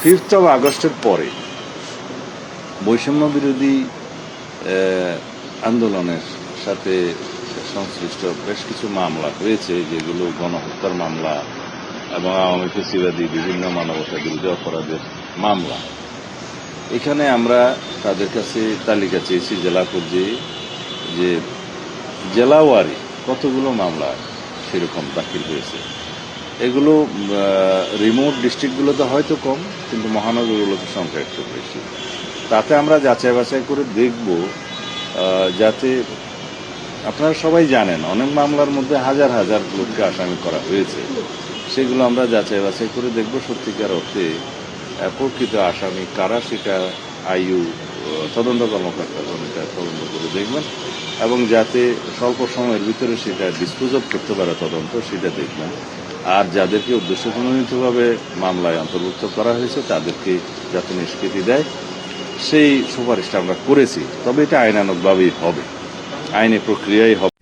5th of আগস্টের পরে বৈষম্য বিরোধী আন্দোলনের সাথে সংশ্লিষ্ট বেশ কিছু মামলা হয়েছে, যেগুলো গণহত্যার মামলা এবং আওয়ামী ফ্যাসিবাদী বিভিন্ন মানবতা বিরোধী অপরাধের মামলা। এখানে আমরা তাদের কাছে তালিকা চেয়েছি জেলা পর্যায়ে, যে জেলাওয়ারি কতগুলো মামলা সেরকম দাখিল হয়েছে। এগুলো রিমোট ডিস্ট্রিক্টগুলোতে হয়তো কম, কিন্তু মহানগরগুলোতে সংখ্যা একটু বেশি। তাতে আমরা যাচাই বাছাই করে দেখব, যাতে আপনারা সবাই জানেন অনেক মামলার মধ্যে হাজার হাজার লোককে আসামি করা হয়েছে। সেগুলো আমরা যাচাই বাছাই করে দেখব সত্যিকার অর্থে প্রকৃত আসামি কারা, সেটা আইইউ তদন্ত কর্মকর্তাগণ এটা তদন্ত করে দেখবেন, এবং যাতে স্বল্প সময়ের ভিতরে সেটা ডিসপোজ অফ করতে পারে তদন্ত, সেটা দেখবেন। আর যাদেরকে উদ্দেশ্যপ্রণোদিতভাবে মামলায় অন্তর্ভুক্ত করা হয়েছে তাদেরকে যাতে নিষ্কৃতি দেয়, সেই সুপারিশটা আমরা করেছি। তবে এটা আইনানুগভাবেই হবে, আইনি প্রক্রিয়াই হবে।